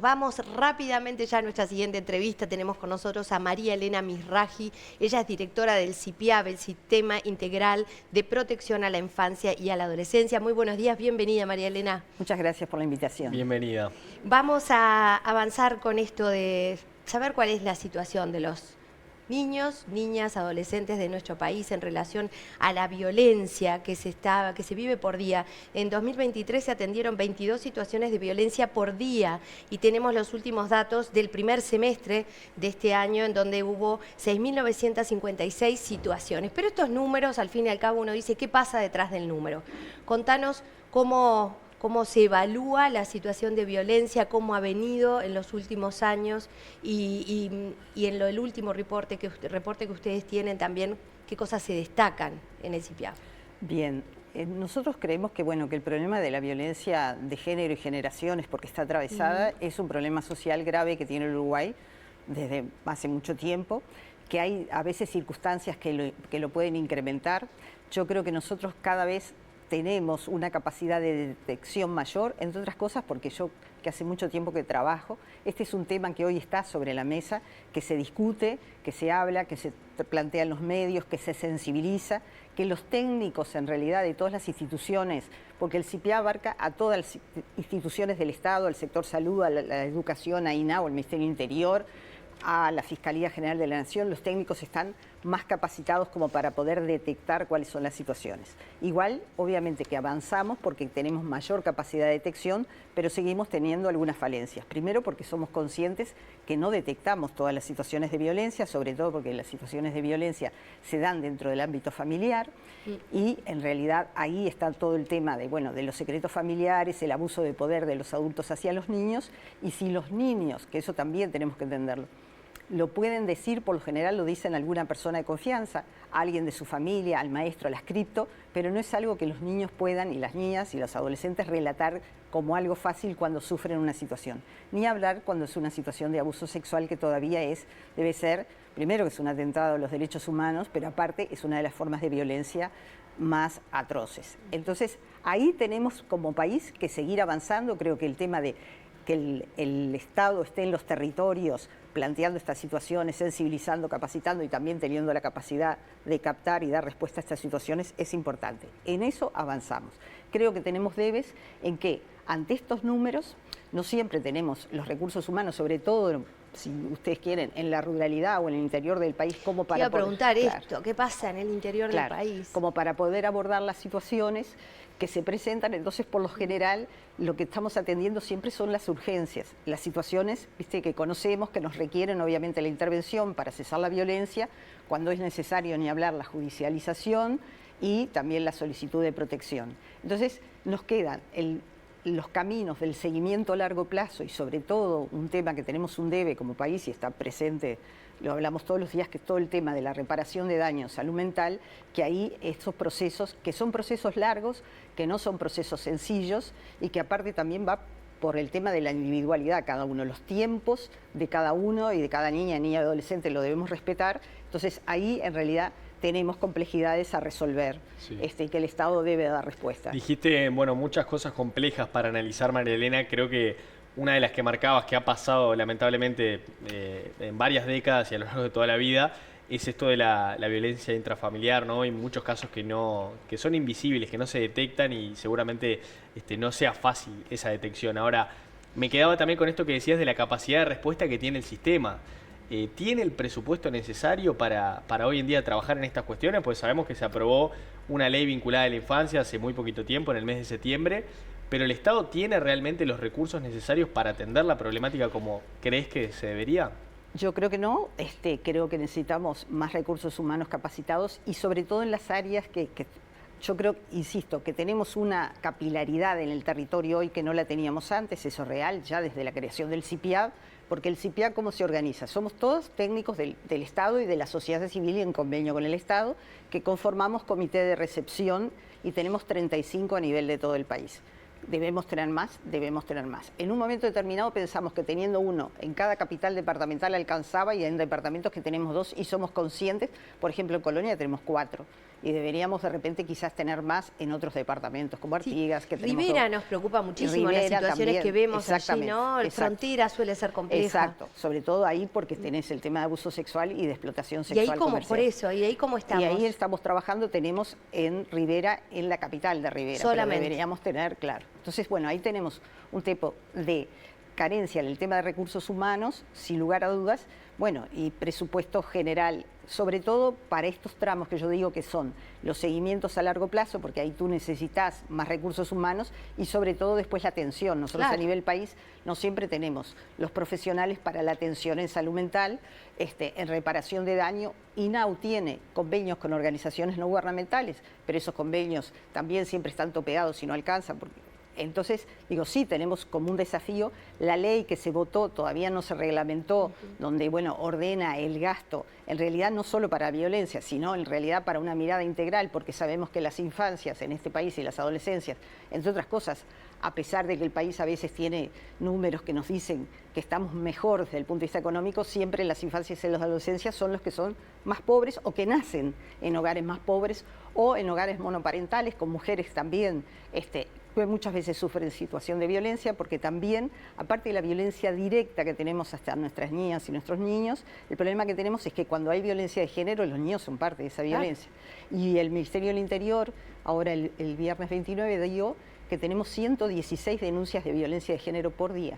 Vamos rápidamente ya a nuestra siguiente entrevista. Tenemos con nosotros a María Elena Misraji. Ella es directora del CIPIAB, el Sistema Integral de Protección a la Infancia y a la Adolescencia. Muy buenos días, bienvenida María Elena. Muchas gracias por la invitación. Bienvenida. Vamos a avanzar con esto de saber cuál es la situación de los niños, niñas, adolescentes de nuestro país en relación a la violencia que se vive por día. En 2023 se atendieron 22 situaciones de violencia por día y tenemos los últimos datos del primer semestre de este año en donde hubo 6.956 situaciones. Pero estos números, al fin y al cabo, uno dice, ¿qué pasa detrás del número? Contanos cómo se evalúa la situación de violencia, cómo ha venido en los últimos años y en el último reporte que ustedes tienen también, qué cosas se destacan en el CIPIAB. Bien, nosotros creemos que, que el problema de la violencia de género y generaciones, porque está atravesada, es un problema social grave que tiene el Uruguay desde hace mucho tiempo, que hay a veces circunstancias que lo pueden incrementar. Yo creo que nosotros cada vez tenemos una capacidad de detección mayor, entre otras cosas porque yo, que hace mucho tiempo que trabajo, este es un tema que hoy está sobre la mesa, que se discute, que se habla, que se plantea en los medios, que se sensibiliza, que los técnicos en realidad de todas las instituciones, porque el CIPIAB abarca a todas las instituciones del Estado, al sector salud, a la educación, a INAO, al Ministerio Interior, a la Fiscalía General de la Nación, los técnicos están más capacitados como para poder detectar cuáles son las situaciones. Igual, obviamente que avanzamos porque tenemos mayor capacidad de detección, pero seguimos teniendo algunas falencias. Primero porque somos conscientes que no detectamos todas las situaciones de violencia, sobre todo porque las situaciones de violencia se dan dentro del ámbito familiar y en realidad ahí está todo el tema de los secretos familiares, el abuso de poder de los adultos hacia los niños, y si los niños, que eso también tenemos que entenderlo, lo pueden decir, por lo general lo dicen alguna persona de confianza, a alguien de su familia, al maestro, al adscripto, pero no es algo que los niños puedan, y las niñas y los adolescentes, relatar como algo fácil cuando sufren una situación. Ni hablar cuando es una situación de abuso sexual, que todavía debe ser, primero que es un atentado a los derechos humanos, pero aparte es una de las formas de violencia más atroces. Entonces, ahí tenemos como país que seguir avanzando. Creo que el tema de que el Estado esté en los territorios planteando estas situaciones, sensibilizando, capacitando y también teniendo la capacidad de captar y dar respuesta a estas situaciones es importante. En eso avanzamos. Creo que tenemos debes en que ante estos números no siempre tenemos los recursos humanos, sobre todo, si ustedes quieren, en la ruralidad o en el interior del país, como para Quiero preguntar claro, esto, ¿qué pasa en el interior del país? Como para poder abordar las situaciones que se presentan. Entonces, por lo general, lo que estamos atendiendo siempre son las urgencias, las situaciones, que conocemos, que nos requieren obviamente la intervención para cesar la violencia, cuando es necesario, ni hablar, la judicialización y también la solicitud de protección. Entonces, nos quedan los caminos del seguimiento a largo plazo y sobre todo un tema que tenemos un debe como país y está presente, lo hablamos todos los días, que es todo el tema de la reparación de daños, salud mental, que ahí estos procesos, que son procesos largos, que no son procesos sencillos y que aparte también va por el tema de la individualidad, cada uno, los tiempos de cada uno y de cada niña y adolescente lo debemos respetar. Entonces ahí en realidad tenemos complejidades a resolver, sí, y que el Estado debe dar respuesta. Dijiste, muchas cosas complejas para analizar, María Elena. Creo que una de las que marcabas, que ha pasado lamentablemente en varias décadas y a lo largo de toda la vida, es esto de la violencia intrafamiliar, ¿no? Hay muchos casos que son invisibles, que no se detectan y seguramente no sea fácil esa detección. Ahora, me quedaba también con esto que decías de la capacidad de respuesta que tiene el sistema. ¿Tiene el presupuesto necesario para hoy en día trabajar en estas cuestiones? Pues sabemos que se aprobó una ley vinculada a la infancia hace muy poquito tiempo, en el mes de septiembre, pero ¿el Estado tiene realmente los recursos necesarios para atender la problemática como crees que se debería? Yo creo que no, creo que necesitamos más recursos humanos capacitados y sobre todo en las áreas que yo creo, insisto, que tenemos una capilaridad en el territorio hoy que no la teníamos antes, eso es real, ya desde la creación del CIPIAB, porque el CIPIAB, ¿cómo se organiza? Somos todos técnicos del Estado y de la sociedad civil y en convenio con el Estado, que conformamos comité de recepción y tenemos 35 a nivel de todo el país. Debemos tener más, debemos tener más. En un momento determinado pensamos que teniendo uno en cada capital departamental alcanzaba, y en departamentos que tenemos 2 y somos conscientes, por ejemplo en Colonia tenemos 4. Y deberíamos de repente quizás tener más en otros departamentos, como Artigas, que tenemos Rivera nos preocupa muchísimo Rivera las situaciones también, que vemos allí, ¿no? exacto. Frontera suele ser compleja. Exacto, sobre todo ahí porque tenés el tema de abuso sexual y de explotación Y sexual ahí como, comercial. por eso, y ahí cómo estamos. Y ahí estamos trabajando, tenemos en Rivera, en la capital de Rivera, Solamente. pero deberíamos tener, claro. Entonces, bueno, ahí tenemos un tipo de carencia en el tema de recursos humanos, sin lugar a dudas, bueno, y presupuesto general, sobre todo para estos tramos que yo digo que son los seguimientos a largo plazo, porque ahí tú necesitas más recursos humanos y sobre todo después la atención. Nosotros Claro. a nivel país no siempre tenemos los profesionales para la atención en salud mental, en reparación de daño. INAU tiene convenios con organizaciones no gubernamentales, pero esos convenios también siempre están topeados y no alcanzan, porque entonces, digo, sí, tenemos como un desafío la ley que se votó, todavía no se reglamentó, donde, bueno, ordena el gasto, en realidad no solo para violencia, sino en realidad para una mirada integral, porque sabemos que las infancias en este país y las adolescencias, entre otras cosas, a pesar de que el país a veces tiene números que nos dicen que estamos mejor desde el punto de vista económico, siempre las infancias y las adolescencias son los que son más pobres o que nacen en hogares más pobres o en hogares monoparentales, con mujeres también que muchas veces sufren situación de violencia, porque también, aparte de la violencia directa que tenemos hasta nuestras niñas y nuestros niños, el problema que tenemos es que cuando hay violencia de género, los niños son parte de esa violencia. Y el Ministerio del Interior, ahora el viernes 29, dio que tenemos 116 denuncias de violencia de género por día.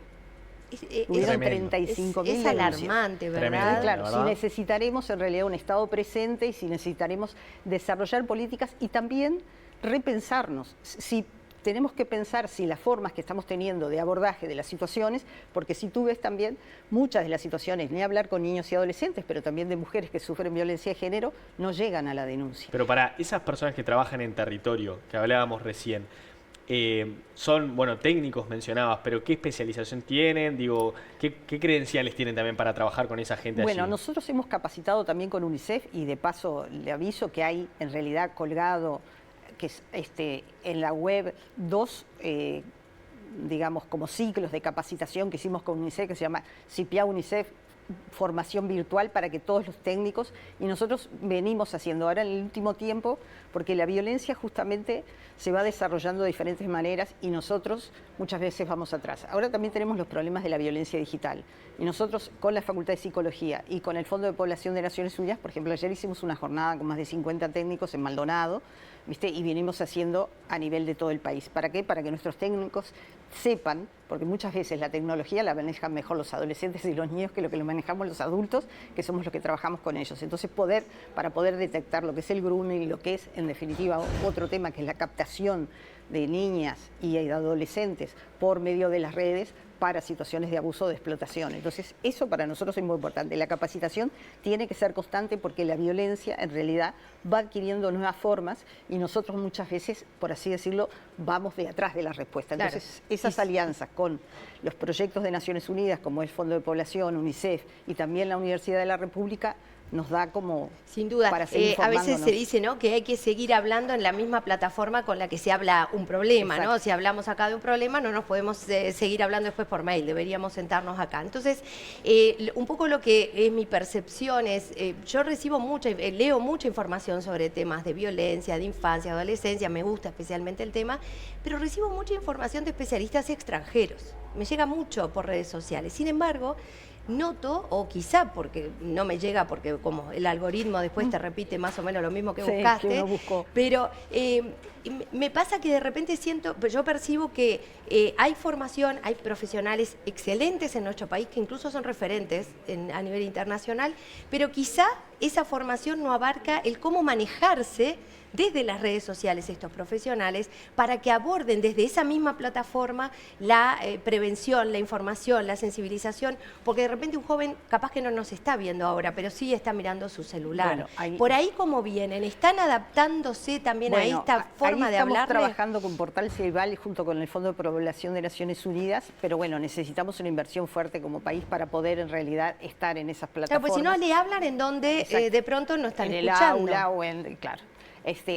Hubieron 35.000 es alarmante, ¿verdad? Tremendo. Claro, ¿verdad? si necesitaremos en realidad un Estado presente y si necesitaremos desarrollar políticas y también repensarnos. Si tenemos que pensar si las formas que estamos teniendo de abordaje de las situaciones, porque si tú ves también muchas de las situaciones, ni hablar con niños y adolescentes, pero también de mujeres que sufren violencia de género, no llegan a la denuncia. Pero para esas personas que trabajan en territorio, que hablábamos recién, son, bueno, técnicos mencionabas, pero ¿qué especialización tienen? Digo, ¿qué credenciales tienen también para trabajar con esa gente Bueno, allí? nosotros hemos capacitado también con UNICEF y de paso le aviso que hay en realidad colgado que es en la web 2, digamos, como ciclos de capacitación que hicimos con UNICEF, que se llama CIPIA UNICEF, formación virtual para que todos los técnicos, y nosotros venimos haciendo ahora en el último tiempo, porque la violencia justamente se va desarrollando de diferentes maneras y nosotros muchas veces vamos atrás. Ahora también tenemos los problemas de la violencia digital y nosotros con la Facultad de Psicología y con el Fondo de Población de Naciones Unidas, por ejemplo, ayer hicimos una jornada con más de 50 técnicos en Maldonado, ¿viste? Y venimos haciendo a nivel de todo el país. ¿Para qué? Para que nuestros técnicos sepan, porque muchas veces la tecnología la manejan mejor los adolescentes y los niños que lo que lo manejamos los adultos, que somos los que trabajamos con ellos. Entonces, para poder detectar lo que es el grooming y lo que es, en definitiva, otro tema que es la captación de niñas y de adolescentes por medio de las redes para situaciones de abuso o de explotación. Entonces, eso para nosotros es muy importante. La capacitación tiene que ser constante porque la violencia, en realidad, va adquiriendo nuevas formas y nosotros muchas veces, por así decirlo, vamos de atrás de la respuesta. Entonces, esas alianzas con los proyectos de Naciones Unidas, como el Fondo de Población, UNICEF y también la Universidad de la República, nos da como sin duda, para seguir a veces formándonos. se dice, ¿no?, que hay que seguir hablando en la misma plataforma con la que se habla un problema, Exacto. ¿no? Si hablamos acá de un problema, no nos podemos seguir hablando después por mail, deberíamos sentarnos acá. Entonces, un poco lo que es mi percepción es, yo recibo leo mucha información sobre temas de violencia, de infancia, adolescencia, me gusta especialmente el tema, pero recibo mucha información de especialistas extranjeros. Me llega mucho por redes sociales. Sin embargo, noto, o quizá porque no me llega, porque como el algoritmo después te repite más o menos lo mismo que Sí, buscaste, que uno buscó. pero me pasa que de repente yo percibo que hay formación, hay profesionales excelentes en nuestro país que incluso son referentes a nivel internacional, pero quizá esa formación no abarca el cómo manejarse desde las redes sociales estos profesionales para que aborden desde esa misma plataforma la prevención, la información, la sensibilización, porque de repente un joven capaz que no nos está viendo ahora, pero sí está mirando su celular. Bueno, por ahí cómo vienen, ¿están adaptándose también a esta forma de hablar? Estamos trabajando con Portal Ceibal junto con el Fondo de Población de Naciones Unidas, pero bueno, necesitamos una inversión fuerte como país para poder en realidad estar en esas plataformas. Claro, pues si no le hablan en donde de pronto no están en el escuchando. aula o en... Claro.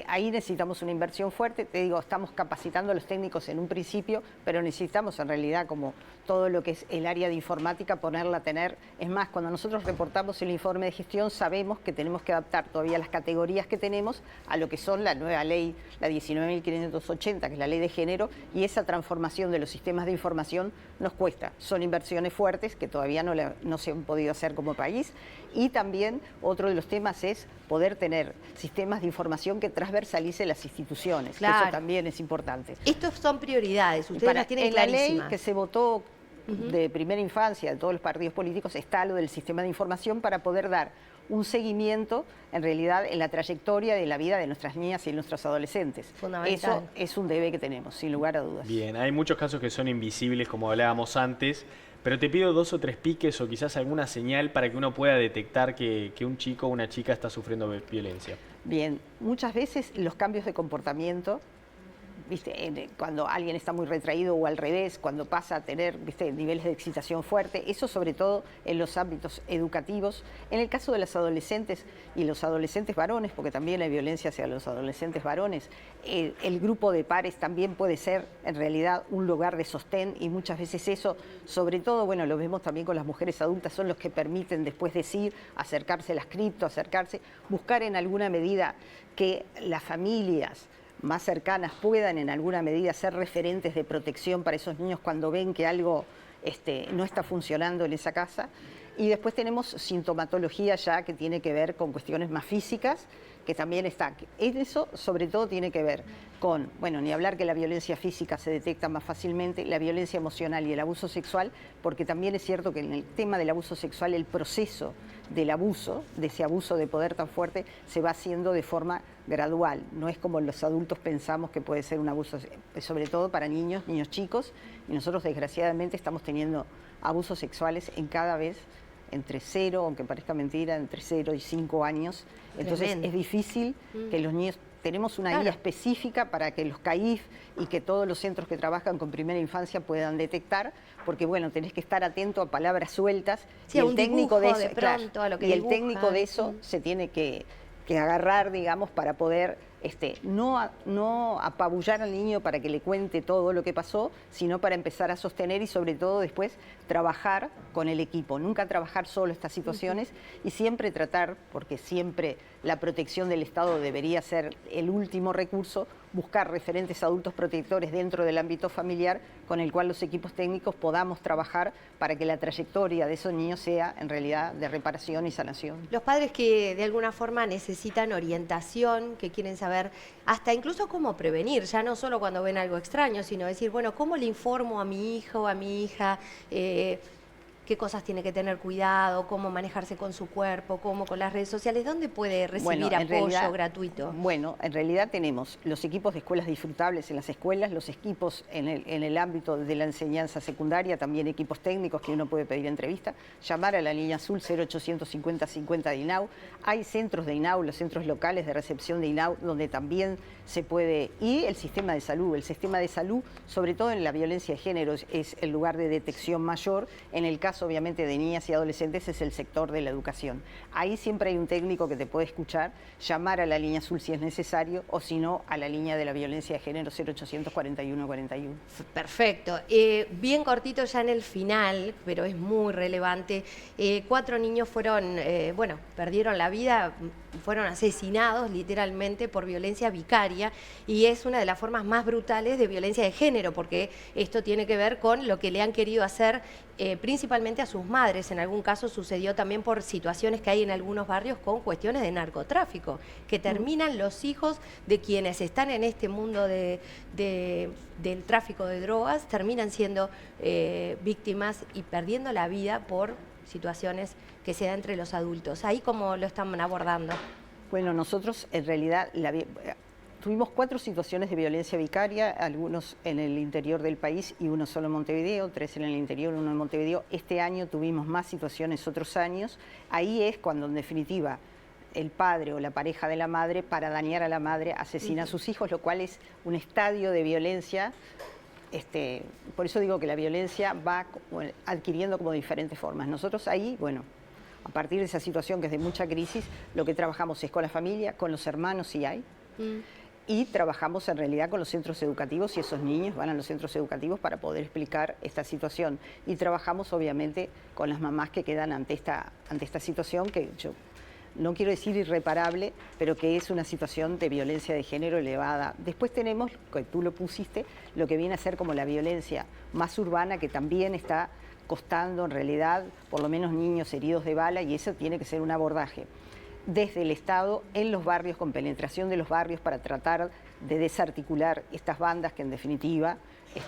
Ahí necesitamos una inversión fuerte. Te digo, estamos capacitando a los técnicos en un principio, pero necesitamos en realidad, como todo lo que es el área de informática, ponerla a tener. Es más, cuando nosotros reportamos el informe de gestión, sabemos que tenemos que adaptar todavía las categorías que tenemos a lo que son la nueva ley, la 19.580, que es la ley de género, y esa transformación de los sistemas de información nos cuesta. Son inversiones fuertes que todavía no se han podido hacer como país. Y también otro de los temas es poder tener sistemas de información que transversalicen las instituciones. Claro. Eso también es importante. Estos son prioridades, ustedes las tienen en la ley clarísimas. que se votó de primera infancia de todos los partidos políticos está lo del sistema de información para poder dar un seguimiento, en realidad, en la trayectoria de la vida de nuestras niñas y nuestros adolescentes. Fundamental. Eso es un debe que tenemos, sin lugar a dudas. Bien, hay muchos casos que son invisibles, como hablábamos antes, pero te pido 2 o 3 piques o quizás alguna señal para que uno pueda detectar que un chico o una chica está sufriendo violencia. Bien, muchas veces los cambios de comportamiento, ¿viste? Cuando alguien está muy retraído o al revés, cuando pasa a tener, ¿viste?, niveles de excitación fuerte, eso sobre todo en los ámbitos educativos. En el caso de las adolescentes y los adolescentes varones, porque también hay violencia hacia los adolescentes varones, el grupo de pares también puede ser en realidad un lugar de sostén, y muchas veces eso, sobre todo, bueno, lo vemos también con las mujeres adultas, son los que permiten después decir, acercarse a las cripto, buscar en alguna medida que las familias más cercanas puedan en alguna medida ser referentes de protección para esos niños cuando ven que algo no está funcionando en esa casa. Y después tenemos sintomatología ya que tiene que ver con cuestiones más físicas, que también está. Eso sobre todo tiene que ver con, bueno, ni hablar que la violencia física se detecta más fácilmente, la violencia emocional y el abuso sexual, porque también es cierto que en el tema del abuso sexual el proceso del abuso, de ese abuso de poder tan fuerte, se va haciendo de forma gradual. No es como los adultos pensamos que puede ser un abuso, sobre todo para niños chicos, y nosotros desgraciadamente estamos teniendo abusos sexuales en cada vez entre 0, aunque parezca mentira, entre 0 y 5 años. Entonces Tremendo. es difícil que los niños... Tenemos una Claro. guía específica para que los CAIF y que todos los centros que trabajan con primera infancia puedan detectar, porque bueno, tenés que estar atento a palabras sueltas. Sí, y a el un técnico dibujo de eso, de pronto, a lo que y el dibujan. técnico de eso se tiene que agarrar, digamos, para poder no apabullar al niño para que le cuente todo lo que pasó, sino para empezar a sostener y sobre todo después trabajar con el equipo. Nunca trabajar solo estas situaciones y siempre tratar, porque siempre la protección del Estado debería ser el último recurso, buscar referentes adultos protectores dentro del ámbito familiar con el cual los equipos técnicos podamos trabajar para que la trayectoria de esos niños sea en realidad de reparación y sanación. Los padres que de alguna forma necesitan orientación, que quieren saber hasta incluso cómo prevenir, ya no solo cuando ven algo extraño, sino decir, bueno, ¿cómo le informo a mi hijo o a mi hija? ¿Qué cosas tiene que tener cuidado? ¿Cómo manejarse con su cuerpo? ¿Cómo con las redes sociales? ¿Dónde puede recibir apoyo gratuito? Bueno, en realidad tenemos los equipos de escuelas disfrutables en las escuelas, los equipos en el ámbito de la enseñanza secundaria, también equipos técnicos que uno puede pedir entrevista, llamar a la línea azul 0850 50 de INAU. Hay centros de INAU, los centros locales de recepción de INAU, donde también se puede... Y el sistema de salud. El sistema de salud, sobre todo en la violencia de género, es el lugar de detección mayor. En el caso, obviamente, de niñas y adolescentes es el sector de la educación. Ahí siempre hay un técnico que te puede escuchar, llamar a la línea azul si es necesario, o si no, a la línea de la violencia de género 0800 41 41. Perfecto. Bien cortito ya en el final, pero es muy relevante. 4 niños fueron, perdieron la vida, fueron asesinados literalmente por violencia vicaria, y es una de las formas más brutales de violencia de género, porque esto tiene que ver con lo que le han querido hacer principalmente a sus madres. En algún caso sucedió también por situaciones que hay en algunos barrios con cuestiones de narcotráfico, que terminan los hijos de quienes están en este mundo del tráfico de drogas, terminan siendo víctimas y perdiendo la vida por situaciones que se dan entre los adultos. ¿Ahí cómo lo están abordando? Bueno, nosotros en realidad tuvimos 4 situaciones de violencia vicaria, algunos en el interior del país y uno solo en Montevideo, 3 en el interior, 1 en Montevideo. Este año tuvimos más situaciones otros años. Ahí es cuando en definitiva el padre o la pareja de la madre, para dañar a la madre, asesina a sus hijos, lo cual es un estadio de violencia. Por eso digo que la violencia va adquiriendo como diferentes formas. Nosotros ahí, a partir de esa situación que es de mucha crisis, lo que trabajamos es con la familia, con los hermanos si hay, Y trabajamos en realidad con los centros educativos y esos niños van a los centros educativos para poder explicar esta situación. Y trabajamos obviamente con las mamás que quedan ante esta situación que yo no quiero decir irreparable, pero que es una situación de violencia de género elevada. Después tenemos, que tú lo pusiste, lo que viene a ser como la violencia más urbana, que también está costando en realidad por lo menos niños heridos de bala, y eso tiene que ser un abordaje desde el Estado en los barrios, con penetración de los barrios para tratar de desarticular estas bandas que en definitiva...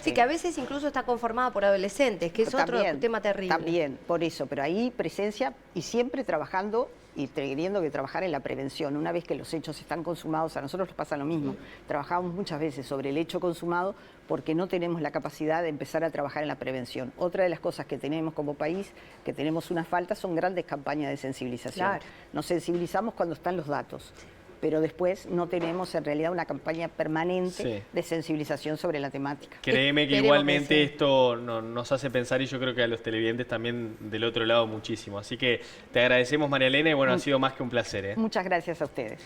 Sí, que a veces incluso está conformada por adolescentes, que es otro tema terrible. También, por eso, pero ahí presencia y siempre trabajando y teniendo que trabajar en la prevención. Una vez que los hechos están consumados, a nosotros nos pasa lo mismo. Trabajamos muchas veces sobre el hecho consumado porque no tenemos la capacidad de empezar a trabajar en la prevención. Otra de las cosas que tenemos como país, que tenemos una falta, son grandes campañas de sensibilización. Claro. Nos sensibilizamos cuando están los datos, pero después no tenemos en realidad una campaña permanente de sensibilización sobre la temática. Créeme que igualmente esto nos hace pensar, y yo creo que a los televidentes también del otro lado muchísimo. Así que te agradecemos, María Elena, y bueno, ha sido más que un placer. Muchas gracias a ustedes.